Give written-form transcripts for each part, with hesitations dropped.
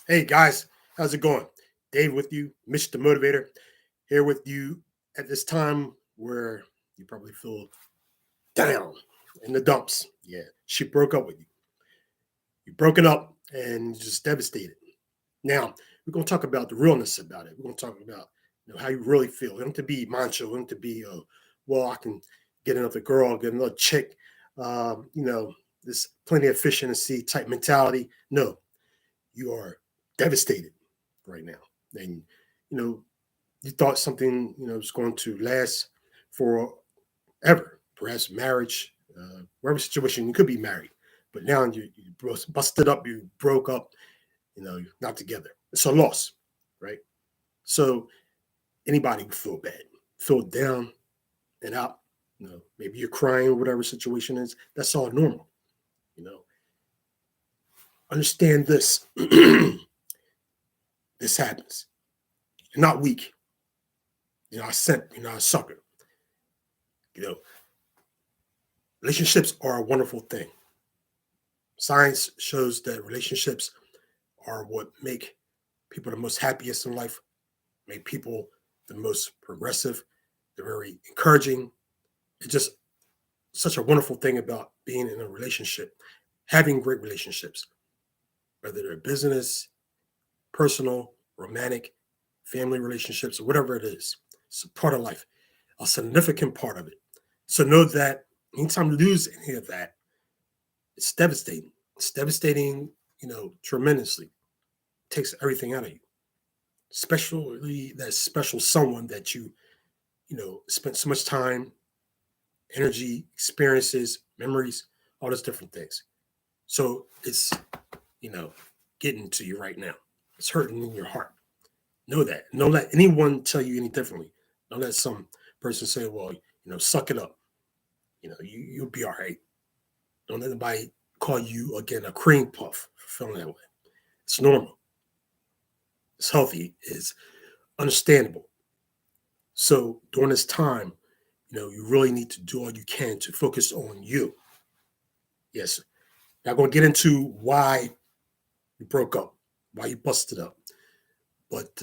Hey guys, how's it going? Dave with you, Mitch the Motivator, here with you at this time where you probably feel down in the dumps. Yeah, she broke up with you. You broke it up and you're just devastated. Now, we're going to talk about the realness about it. We're going to talk about how you really feel. You don't have to be macho. You don't have to be, well, I can get another girl, get another chick. There's plenty of efficiency type mentality. No, you are devastated right now. And, you know, you thought something, was going to last forever, perhaps marriage, whatever situation, you could be married. But now you busted up, you broke up, you're not together. It's a loss, right? So anybody would feel bad, feel down and out. Maybe you're crying or whatever situation is. That's all normal. You know, understand this. This happens. You're not weak. You're not a simp. You're not a sucker. You know, relationships are a wonderful thing. Science shows that relationships are what make people the most happiest in life, make people the most progressive. They're very encouraging. It's just such a wonderful thing about being in a relationship, having great relationships, whether they're business, personal, romantic, family relationships, or whatever it is. It's a part of life, a significant part of it. So know that anytime you lose any of that, it's devastating. It's devastating, tremendously. It takes everything out of you, especially that special someone that you spent so much time, energy, experiences, memories, all those different things. So it's, you know, getting to you right now. It's hurting in your heart. Know that. Don't let anyone tell you any differently. Don't let some person say, well, suck it up. You'll be all right. Don't let anybody call you, again, a cream puff for feeling that way. It's normal. It's healthy. It's understandable. So during this time, you really need to do all you can to focus on you. Yes. Not going to get into why you broke up, why you busted up. But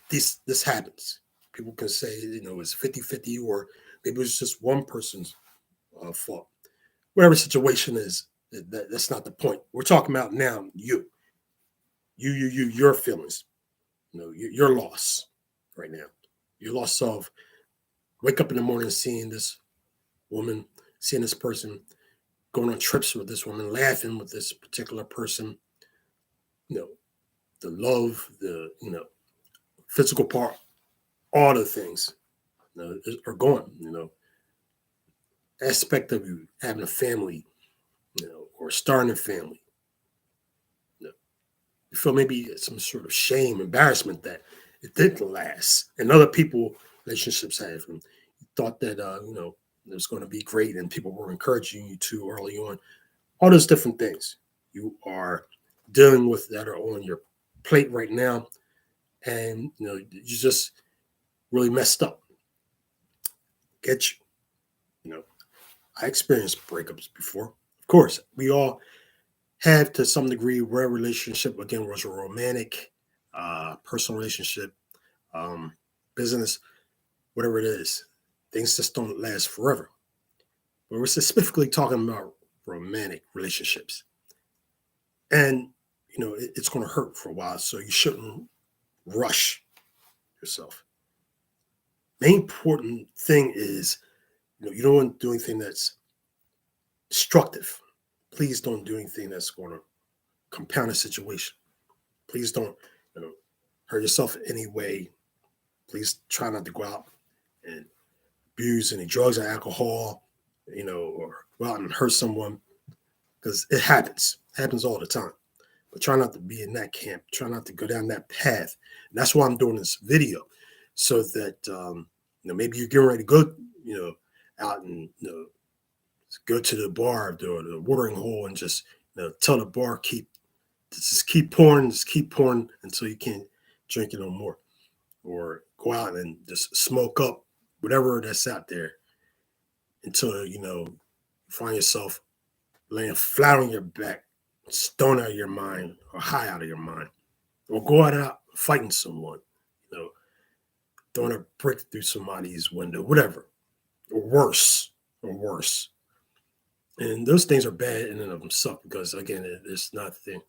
this happens. People can say, it's 50-50, or maybe it's just one person's fault. Whatever situation is, that's not the point. We're talking about now your feelings, your loss right now. Your loss of wake up in the morning seeing this woman, seeing this person, going on trips with this woman, laughing with this particular person, you know, the love, the physical part, all the things are gone. Aspect of you having a family, or starting a family. You feel maybe some sort of shame, embarrassment that it didn't last, and other people relationships have. And you thought that it was going to be great, and people were encouraging you to early on. All those different things you are dealing with that are on your plate right now, and you just really messed up. Get you. I experienced breakups before. Of course, we all have to some degree where a relationship again was a romantic, personal relationship, um, business, whatever it is. Things just don't last forever. But we're specifically talking about romantic relationships, and it's going to hurt for a while. So you shouldn't rush yourself. Main important thing is you don't want to do anything that's destructive. Please don't do anything that's going to compound a situation. Please don't hurt yourself in any way. Please try not to go out and abuse any drugs or alcohol, or go out and hurt someone, because it happens. It happens all the time. But try not to be in that camp. Try not to go down that path. And that's why I'm doing this video, so that maybe you're getting ready to go, out and go to the bar or the watering hole and just tell the bar just keep pouring until you can't drink it no more, or go out and just smoke up whatever that's out there until you find yourself laying flat on your back stone out of your mind or high out of your mind, or go out fighting someone, you know, throwing a brick through somebody's window, whatever, or worse, or worse. And those things are bad in and of themselves because, again, it's nothing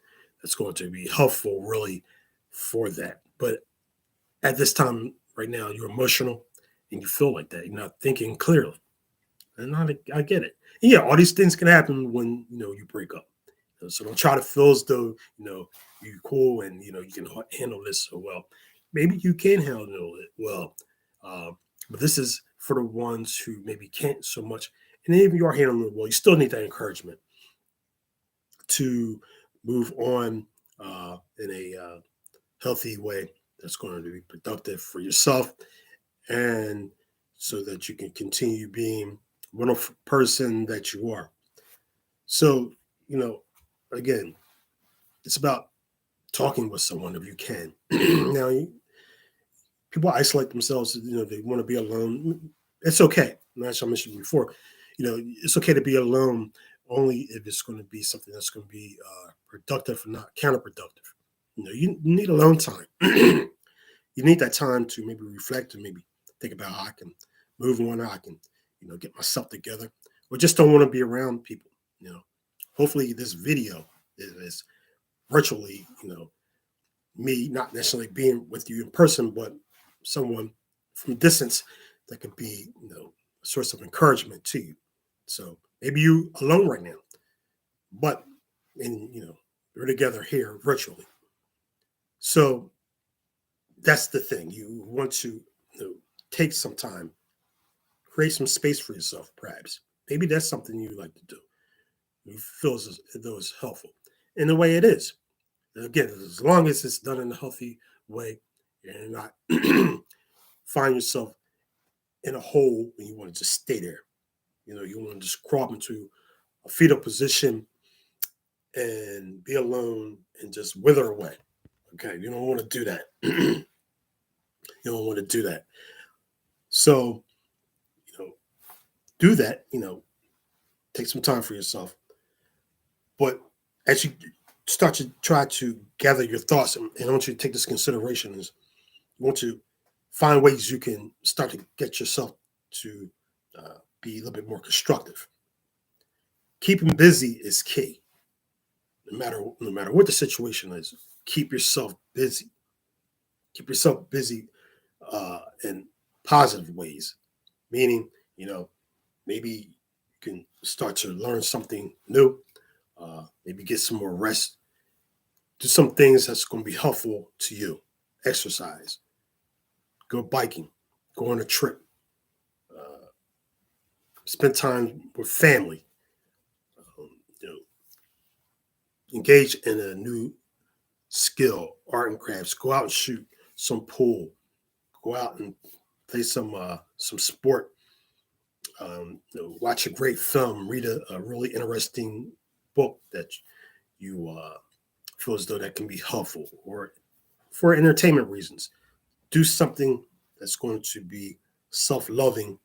that's going to be helpful really for that. But at this time right now, you're emotional and you feel like that. You're not thinking clearly. And I get it. And yeah, all these things can happen when, you break up. So don't try to feel as though, you're cool and, you can handle this so well. Maybe you can handle it well. Uh, but this is for the ones who maybe can't so much. And even if you are handling it well, you still need that encouragement to move on in a healthy way that's going to be productive for yourself and so that you can continue being wonderful person that you are. So, again, it's about talking with someone if you can. Now, people isolate themselves, they want to be alone. It's okay. As I mentioned before, it's okay to be alone only if it's going to be something that's going to be productive and not counterproductive. You need alone time. You need that time to maybe reflect and maybe think about how I can move on, how I can, get myself together, or just don't want to be around people. Hopefully this video is virtually, me not necessarily being with you in person, but someone from a distance that could be, a source of encouragement to you. So maybe you alone right now, but we're together here virtually. So that's the thing. You want to take some time, create some space for yourself, perhaps. Maybe that's something you like to do. You feel as though it's helpful. In the way it is. Again, as long as it's done in a healthy way and not find yourself in a hole and you want to just stay there. You want to just crawl into a fetal position and be alone and just wither away. Okay, you don't want to do that. You don't want to do that. So, do that, take some time for yourself. But as you start to try to gather your thoughts, and I want you to take this consideration, is you want to find ways you can start to get yourself to be a little bit more constructive. Keeping busy is key. No matter what the situation is, keep yourself busy. Keep yourself busy in positive ways. Meaning, maybe you can start to learn something new. Maybe get some more rest. Do some things that's going to be helpful to you. Exercise. Go biking. Go on a trip. Uh, Spend time with family. Um, you know, Engage in a new skill, art and crafts. Go out and shoot some pool. Go out and play some sport. Watch a great film. Read a really interesting book that you feel as though that can be helpful, or for entertainment reasons. Do something that's going to be self-loving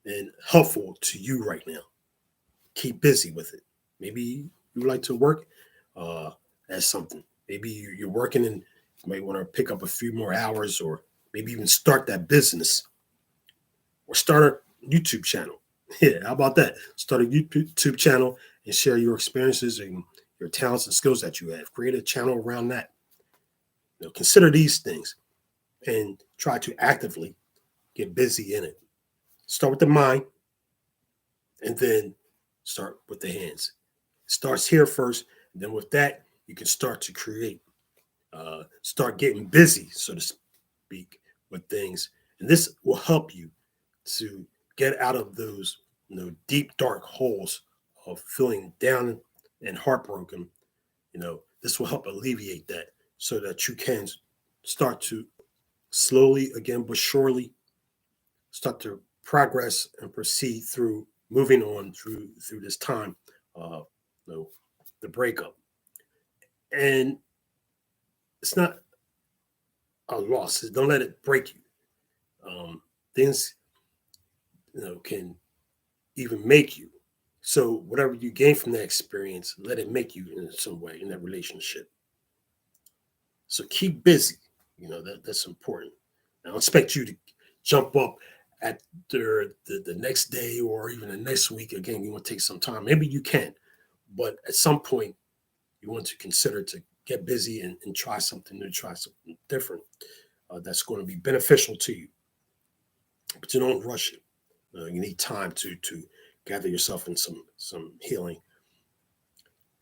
and helpful to you right now. Keep busy with it. Maybe you like to work uh, as something. Maybe you're working and you might want to pick up a few more hours, or maybe even start that business, or start a YouTube channel. Yeah, how about that? Start a YouTube channel and share your experiences and your talents and skills that you have. Create a channel around that. Consider these things and try to actively get busy in it. Start with the mind and then start with the hands. It starts here first. And then with that, you can start to create, start getting busy, so to speak, with things. And this will help you to get out of those deep, dark holes of feeling down and heartbroken. This will help alleviate that so that you can start to slowly, again, but surely start to progress and proceed through moving on through this time of the breakup. And it's not a loss. Don't let it break you. Things can even make you. So whatever you gain from that experience, let it make you in some way in that relationship. So keep busy. That's important. I don't expect you to jump up at the next day or even the next week. Again, you want to take some time. Maybe you can, but at some point you want to consider to get busy and try something new, try something different that's going to be beneficial to you. But you don't rush it. You need time to gather yourself in some healing.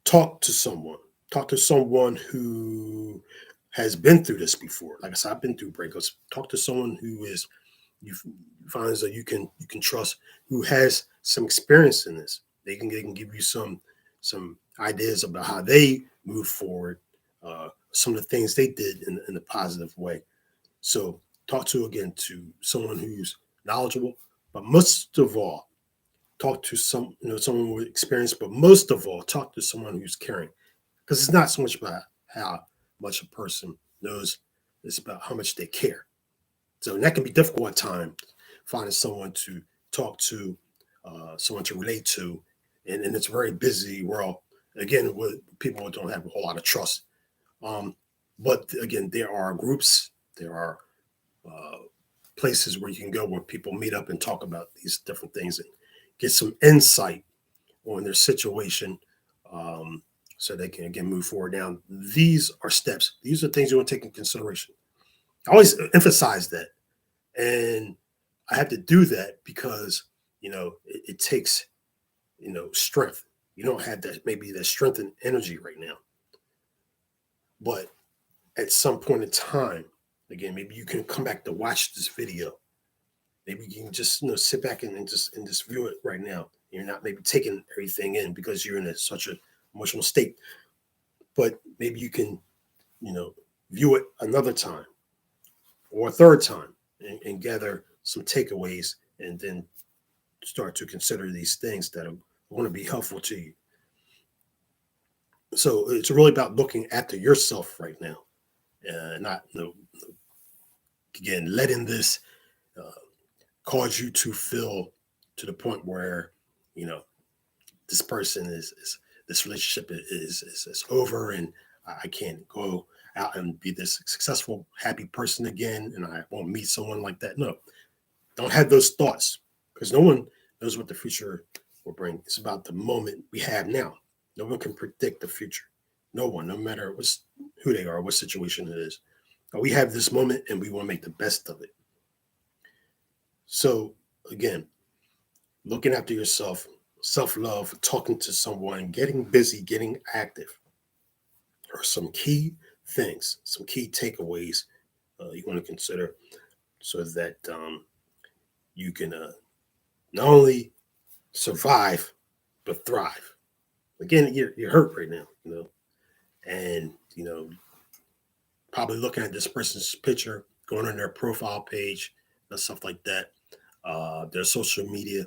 Talk to someone. Talk to someone who has been through this before. Like I said, I've been through breakups. Talk to someone who is you finds that you can trust, who has some experience in this. They can give you some ideas about how they move forward, some of the things they did in a positive way. So talk to someone who's knowledgeable, but most of all, talk to someone with experience, but most of all, talk to someone who's caring. Because it's not so much about how much a person knows, it's about how much they care. So that can be difficult at times, finding someone to talk to, someone to relate to, and it's a very busy world. Again, with people don't have a whole lot of trust. Um, but again, there are groups, there are uh, places where you can go where people meet up and talk about these different things and get some insight on their situation, um, so they can again move forward. Now, these are steps. These are things you want to take in consideration. I always emphasize that, and I have to do that because it takes strength. You don't have that maybe that strength and energy right now, but at some point in time, again, maybe you can come back to watch this video. Maybe you can just sit back and just view it right now. You're not maybe taking everything in because you're in such an emotional state, but maybe you can you know view it another time or a third time and gather some takeaways, and then start to consider these things that are going to be helpful to you. So it's really about looking after yourself right now, not again letting this uh, cause you to feel to the point where you know this person is this relationship is over, and I can't go out and be this successful, happy person again, and I won't meet someone like that. No, don't have those thoughts, because no one knows what the future will bring. It's about the moment we have now. No one can predict the future. No one, no matter who they are, what situation it is. We have this moment, and we want to make the best of it. So again, looking after yourself, self love, talking to someone, getting busy, getting active are some key things, some key takeaways you want to consider, so that you can not only survive but thrive. Again, you're hurt right now, and probably looking at this person's picture, going on their profile page, and stuff like that, their social media,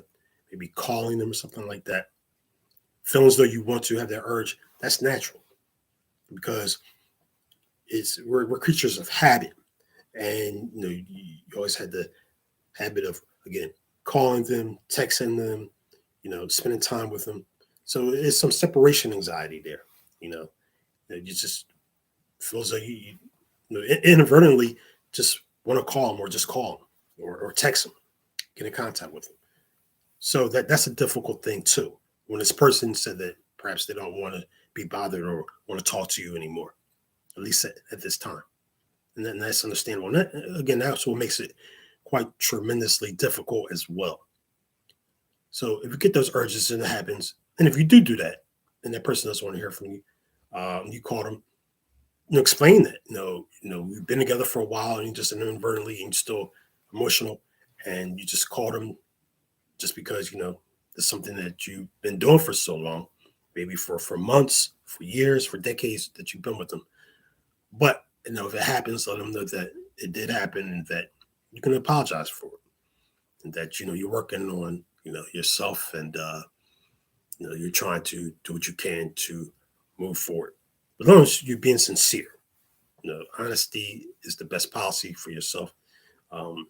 maybe calling them or something like that. Feeling as though you want to have that urge, that's natural, because we're creatures of habit, and you always had the habit of again calling them, texting them, spending time with them. So it's some separation anxiety there. You know, you just feel as though inadvertently just want to call them, or just call them, or text them, get in contact with them. So that's a difficult thing too. When this person said that perhaps they don't want to be bothered or want to talk to you anymore, at least at this time. And then that's understandable. And again, that's what makes it quite tremendously difficult as well. So if you get those urges and it happens, and if you do that, and that person doesn't want to hear from you, you call them, explain that. We've been together for a while, and you just inadvertently and you're still emotional, and you just called them just because it's something that you've been doing for so long, maybe for months, for years, for decades that you've been with them. But if it happens, let them know that it did happen, and that you can apologize for it, and that you're working on yourself, and you're trying to do what you can to move forward. As long as you're being sincere, honesty is the best policy for yourself. Um,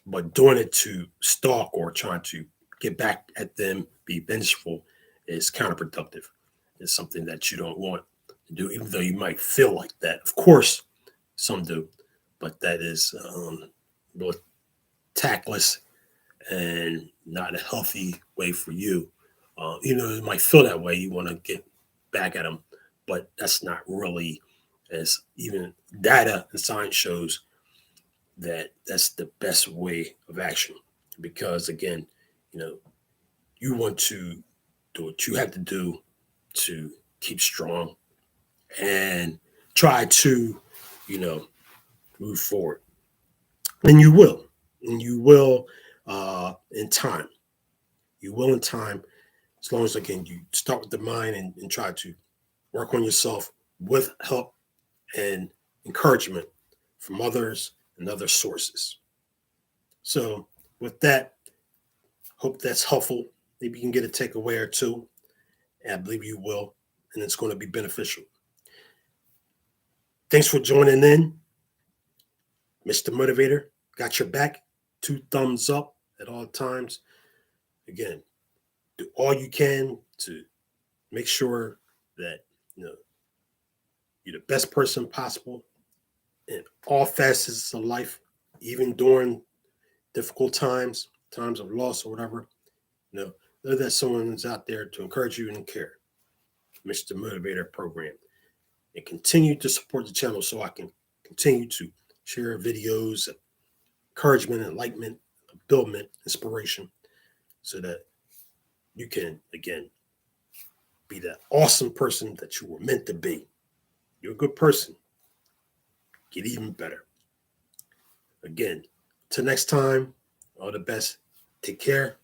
but doing it to stalk or trying to get back at them, be vengeful, is counterproductive. It's something that you don't want to do, even though you might feel like that. Of course, some do, but that is both tactless and not a healthy way for you. You might feel that way. You want to get back at them, but that's not really, as even data and science shows, that's the best way of action. Because again, you know, you want to do what you have to do to keep strong and try to, you know, move forward. And you will. And you will in time. You will in time, as long as, again, you start with the mind and try to work on yourself with help and encouragement from others and other sources. So, with that, hope that's helpful. Maybe you can get a takeaway or two, and I believe you will, and it's going to be beneficial. Thanks for joining in, Mr. Motivator. Got your back. 2 thumbs up at all times. Again, do all you can to make sure that you're the best person possible in all facets of life, even during difficult times, times of loss or whatever. Know that someone is out there to encourage you and care. Mr. Motivator program. And continue to support the channel so I can continue to share videos, encouragement, enlightenment, fulfillment, inspiration, so that you can, again, be that awesome person that you were meant to be. You're a good person. Get even better. Again, till next time, all the best. Take care.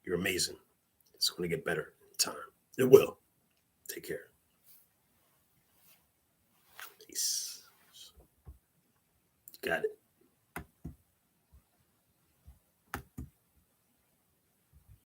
You're amazing. It's going to get better in time. It will. Take care. Peace. Got it.